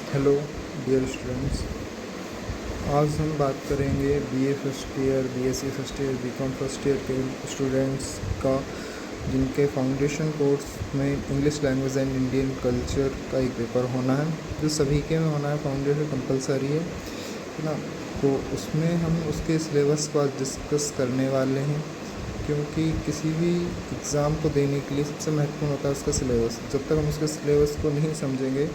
Hello dear students. आज हम बात करेंगे BA first year, BSc first year, BCom first year के स्टूडेंट्स का, जिनके फाउंडेशन कोर्स में English language and Indian culture का एक पेपर होना है, जो सभी के में होना है। फाउंडेशन कंपलसरी है ना। तो उसमें हम उसके सिलेबस को आज डिस्कस करने वाले हैं, क्योंकि किसी भी एग्ज़ाम को देने के लिए सबसे महत्वपूर्ण होता है उसका सिलेबस। जब तक हम उसके सिलेबस को नहीं समझेंगे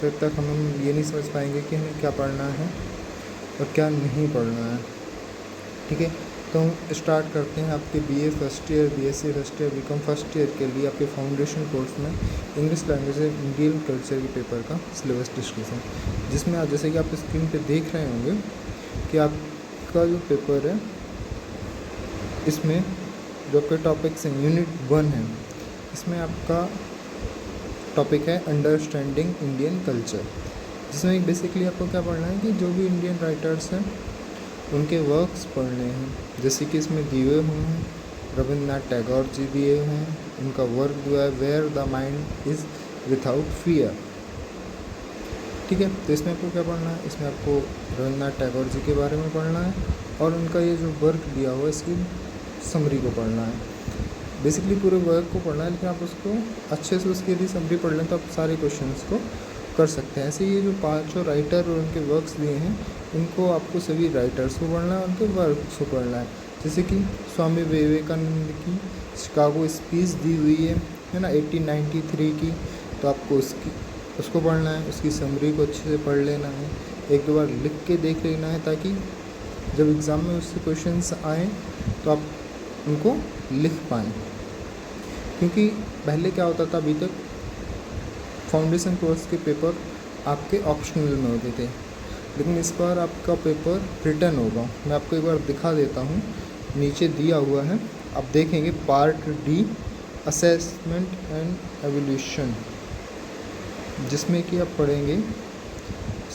तब तक हम ये नहीं समझ पाएंगे कि हमें क्या पढ़ना है और क्या नहीं पढ़ना है। ठीक है, तो हम स्टार्ट करते हैं आपके BA first year, BSc first year, BCom first year के लिए आपके फाउंडेशन कोर्स में English language and Indian culture के पेपर का सिलेबस डिस्कशन, जिसमें आप जैसे कि आप स्क्रीन पे देख रहे होंगे कि आपका जो पेपर है, इसमें जो आपके टॉपिक्स हैं, यूनिट 1 है, इसमें आपका टॉपिक है अंडरस्टैंडिंग इंडियन कल्चर, जिसमें बेसिकली आपको क्या पढ़ना है कि जो भी इंडियन राइटर्स हैं उनके वर्क्स पढ़ने हैं। जैसे कि इसमें दिए हुए हैं रविन्द्रनाथ टैगोर जी दिए हुए हैं, उनका वर्क जो है where the mind is without fear. ठीक है, तो इसमें आपको क्या पढ़ना है, इसमें आपको रविन्द्रनाथ टैगोर जी के बारे में पढ़ना है और उनका ये जो वर्क दिया हुआ है इसकी समरी को पढ़ना है। बेसिकली पूरे वर्क को पढ़ना है, लेकिन आप उसको अच्छे से उसकी यदि समरी पढ़ लें तो आप सारे क्वेश्चंस को कर सकते हैं। ऐसे ये जो पांचों राइटर और उनके वर्क्स दिए हैं, इनको आपको सभी राइटर्स को पढ़ना है, उनके वर्क्स को पढ़ना है। जैसे कि स्वामी विवेकानंद की शिकागो स्पीच दी हुई है ना, 1893 की, तो आपको उसको पढ़ना है, उसकी समरी को अच्छे से पढ़ लेना है, एक दो बार लिख के देख लेना है, ताकि जब एग्ज़ाम में उससे क्वेश्चंस आएँ तो आप उनको लिख पाएँ। क्योंकि पहले क्या होता था, अभी तक फाउंडेशन कोर्स के पेपर आपके ऑप्शनल में होते थे, लेकिन इस बार आपका पेपर रिटन होगा। मैं आपको एक बार दिखा देता हूँ, नीचे दिया हुआ है, आप देखेंगे part D assessment and evolution, जिसमें कि आप पढ़ेंगे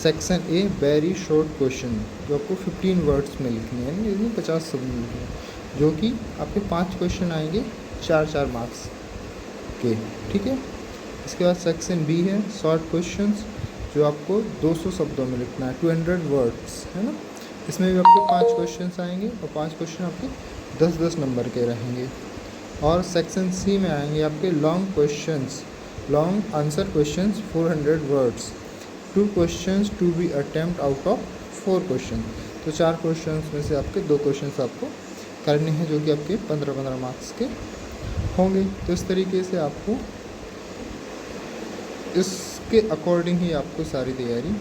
section a very short question, जो आपको 15 वर्ड्स में लिखने हैं, यानी 50 शब्द में लिखने हैं, जो कि आपके 5 क्वेश्चन आएंगे 4-4 मार्क्स के। ठीक है, इसके बाद सेक्शन बी है शॉर्ट क्वेश्चंस, जो आपको 200 शब्दों में लिखना है, 200 वर्ड्स, है ना। इसमें भी आपको 5 क्वेश्चंस आएंगे और 5 क्वेश्चन आपके 10-10 नंबर के रहेंगे। और सेक्शन सी में आएंगे आपके long questions, long answer questions 400 words, 2 questions to be attempt out of 4 question. तो 4 क्वेश्चंस में से आपके 2 क्वेश्चंस आपको करने हैं, जो कि आपके 15-15 मार्क्स के होंगे। तो इस तरीके से आपको इसके अकॉर्डिंग ही आपको सारी तैयारी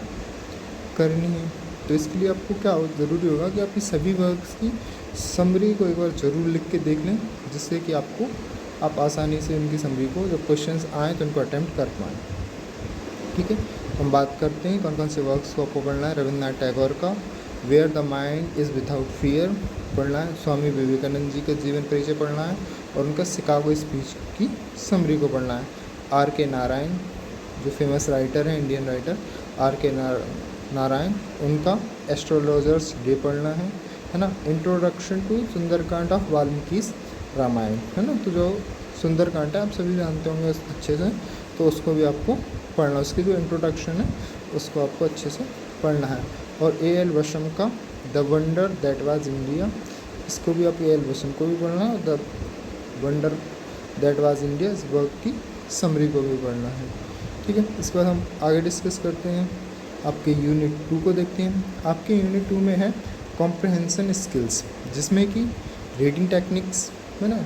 करनी है। तो इसके लिए आपको क्या ज़रूरी होगा कि आपकी सभी वर्क्स की समरी को एक बार ज़रूर लिख के देख लें, जिससे कि आप आसानी से उनकी समरी को, जब क्वेश्चंस आएँ तो उनको अटेम्प्ट कर पाएँ। ठीक है, हम बात करते हैं कौन कौन से वर्क्स को आपको पढ़ना है। रविन्द्रनाथ टैगोर का where the mind is without fear पढ़ना है, स्वामी विवेकानंद जी का जीवन परिचय पढ़ना है और उनका शिकागो स्पीच की समरी को पढ़ना है। आर के नारायण, जो फेमस राइटर हैं, Indian writer R K Narayan, उनका एस्ट्रोलॉजर्स डे पढ़ना है ना। Introduction to Sundarkand of Valmiki Ramayana, है ना। तो जो सुंदरकांड है आप सभी जानते होंगे अच्छे से, तो उसको भी आपको पढ़ना, उसकी जो इंट्रोडक्शन है उसको आपको अच्छे से पढ़ना है। और ए एल वशम का the wonder that was India, इसको भी आप ए एल वशम को भी पढ़ना है, the wonder that was India इस वर्क की समरी को भी पढ़ना है। ठीक है, इसके बाद हम आगे डिस्कस करते हैं, आपके यूनिट 2 को देखते हैं। आपके यूनिट 2 में है कॉम्प्रहेंशन स्किल्स, जिसमें कि रीडिंग टेक्निक्स, है ना,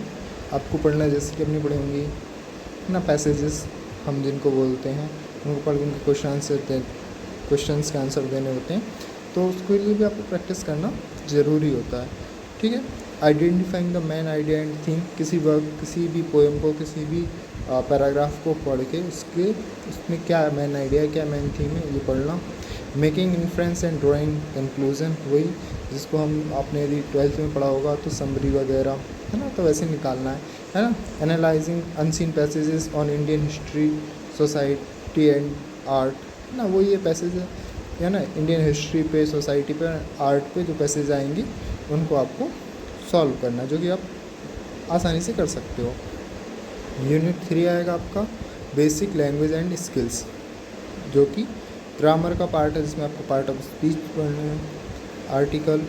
आपको पढ़ना है। जैसे कि अपनी पढ़े होंगी ना पैसेजेस हम जिनको बोलते हैं, उनको पढ़ के उनके क्वेश्चंस के आंसर देने होते हैं, तो उसके लिए भी आपको प्रैक्टिस करना ज़रूरी होता है। ठीक है, identifying the main idea and theme, किसी वर्क, किसी भी पोएम को, किसी भी पैराग्राफ को पढ़ के उसमें क्या मेन आइडिया है, क्या मेन थीम है, ये पढ़ना। Making inference and drawing conclusion, वही जिसको हम आपने यदि 12th में पढ़ा होगा तो समरी वगैरह, है ना, तो वैसे निकालना है ना। Analysing unseen passages on Indian history, society and art, है ना, वो ये पैसेज है ना, इंडियन हिस्ट्री पे, सोसाइटी पे, आर्ट पे जो पैसेज आएंगी उनको आपको सॉल्व करना है, जो कि आप आसानी से कर सकते हो। यूनिट 3 आएगा आपका बेसिक लैंग्वेज एंड स्किल्स, जो कि ग्रामर का पार्ट है जिसमें आपको पार्ट ऑफ स्पीच पढ़ने हैं, article,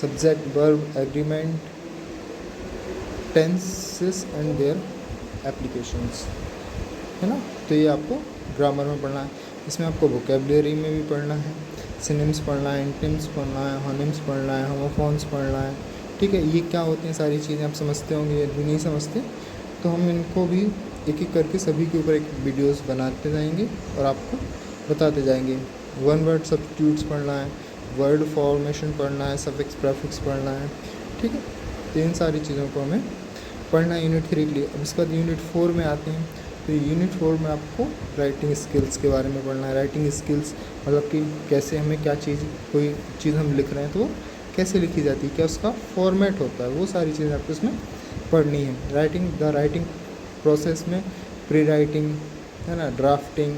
subject, verb, agreement, tenses and their applications, है ना। तो ये आपको ग्रामर में पढ़ना है। इसमें आपको वोकेबलरी में भी पढ़ना है, सिनोनिम्स पढ़ना है, एंटोनिम्स पढ़ना है, होनिम्स पढ़ना है, होमोफोन्स पढ़ना है, ठीक है। ये क्या होती हैं सारी चीज़ें आप समझते होंगे, यदि नहीं समझते तो हम इनको भी एक एक करके सभी के ऊपर एक वीडियोस बनाते जाएंगे और आपको बताते जाएंगे। वन वर्ड सब्स्टिट्यूट्स पढ़ना है, वर्ड फॉर्मेशन पढ़ना है, सफिक्स प्रीफिक्स पढ़ना है, ठीक है। तो इन सारी चीज़ों को हमें पढ़ना है यूनिट 3 के लिए। अब इसके बाद यूनिट 4 में आते हैं। तो यूनिट 4 में आपको राइटिंग स्किल्स के बारे में पढ़ना है। राइटिंग स्किल्स मतलब कि कैसे हमें क्या चीज़, कोई चीज़ हम लिख रहे हैं तो वो कैसे लिखी जाती है, क्या उसका फॉर्मेट होता है, वो सारी चीज़ें आपको इसमें पढ़नी है। राइटिंग प्रोसेस में प्री राइटिंग, है ना, ड्राफ्टिंग,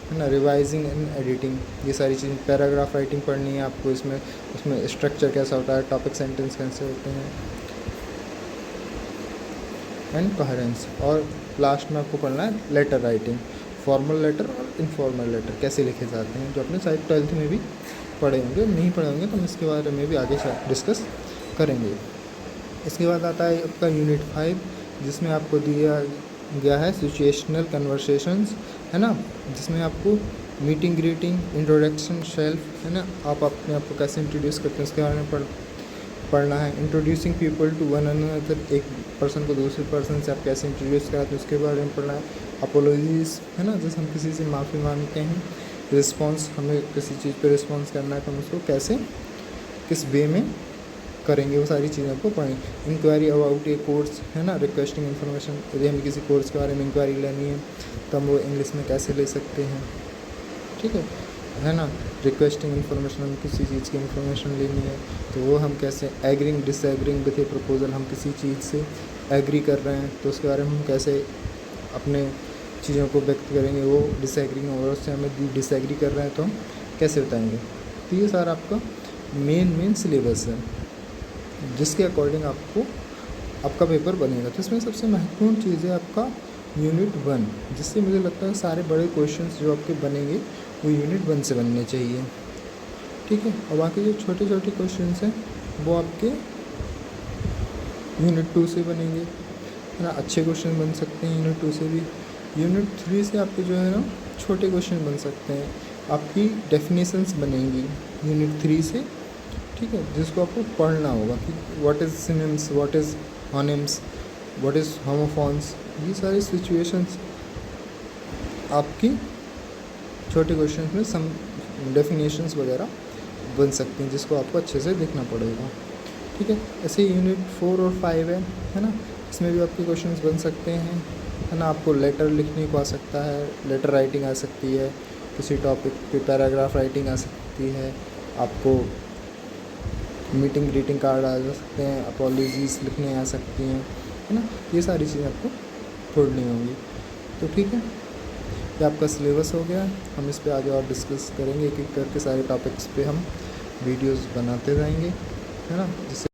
है ना, रिवाइजिंग एंड एडिटिंग, ये सारी चीज़ें। पैराग्राफ राइटिंग पढ़नी है आपको इसमें, उसमें स्ट्रक्चर कैसा होता है, टॉपिक सेंटेंस कैसे होते हैं, एंड कोहेरेंस। और लास्ट में आपको पढ़ना है लेटर राइटिंग, फॉर्मल लेटर और इनफॉर्मल लेटर कैसे लिखे जाते हैं, जो अपने शायद 12th में भी पढ़े होंगे, नहीं पढ़े होंगे तो हम इसके बारे में भी आगे डिस्कस करेंगे। इसके बाद आता है आपका यूनिट 5 जिसमें आपको दिया गया है सिचुएशनल कन्वर्सेशंस, है ना, जिसमें आपको मीटिंग, ग्रीटिंग, इंट्रोडक्शन, शेल्फ, है ना, आप अपने आप को कैसे इंट्रोड्यूस करते हैं उसके बारे में पढ़ना है। Introducing people to one another, एक पर्सन को दूसरे पर्सन से आप कैसे इंट्रोड्यूस कराते हैं उसके बारे में पढ़ना है। अपोलॉजीज, है ना, जैसे हम किसी से माफ़ी मांगते हैं। रिस्पॉन्स, हमें किसी चीज़ पे रिस्पॉन्स करना है तो हम उसको कैसे, किस वे में करेंगे, वो सारी चीज़ें आपको पढ़ें। इंक्वायरी अबाउट ए कोर्स, है ना, रिक्वेस्टिंग इन्फॉर्मेशन, यदि हमें किसी कोर्स के बारे में इंक्वायरी लेनी है तो हम वो इंग्लिश में कैसे ले सकते हैं, ठीक है ना। रिक्वेस्टिंग इन्फॉर्मेशन, हम किसी चीज़ की इन्फॉर्मेशन लेनी है तो वो हम कैसे, agreeing disagreeing with A proposal, हम किसी चीज़ से एग्री कर रहे हैं तो उसके बारे में हम कैसे अपने चीज़ों को व्यक्त करेंगे, वो डिसएग्रीइंग और उससे हमें डिसएग्री कर रहे हैं तो हम कैसे बताएंगे। तो ये सारा आपका मेन सिलेबस है जिसके अकॉर्डिंग आपका पेपर बनेगा। तो इसमें सबसे महत्वपूर्ण चीज़ है आपका यूनिट 1, जिससे मुझे लगता है सारे बड़े क्वेश्चंस जो आपके बनेंगे वो यूनिट 1 से बनने चाहिए, ठीक है। और बाकी जो छोटे छोटे क्वेश्चंस हैं वो आपके यूनिट 2 से बनेंगे, है ना। अच्छे क्वेश्चन बन सकते हैं यूनिट 2 से भी। यूनिट 3 से आपके जो है ना छोटे क्वेश्चन बन सकते हैं, आपकी डेफिनेशंस बनेंगी यूनिट 3 से, ठीक है, जिसको आपको पढ़ना होगा कि what is synonyms, what is homonyms, what is homophones, ये सारी सिचुएशंस आपकी छोटे क्वेश्चन में सम डेफिनेशंस वगैरह बन सकती हैं, जिसको आपको अच्छे से देखना पड़ेगा, ठीक है। ऐसे यूनिट 4 और 5 है ना, इसमें भी आपके क्वेश्चंस बन सकते हैं, है ना। आपको लेटर लिखने को आ सकता है, लेटर राइटिंग आ सकती है, किसी टॉपिक पे पैराग्राफ राइटिंग आ सकती है, आपको मीटिंग ग्रीटिंग कार्ड आ सकते हैं, अपॉलॉजीज लिखने आ सकती हैं, है ना। ये सारी चीज़ें आपको पढ़नी होंगी। तो ठीक है, ये आपका सिलेबस हो गया। हम इस पे आगे और डिस्कस करेंगे, एक एक करके सारे टॉपिक्स पे हम वीडियोस बनाते जाएंगे, है ना, जिससे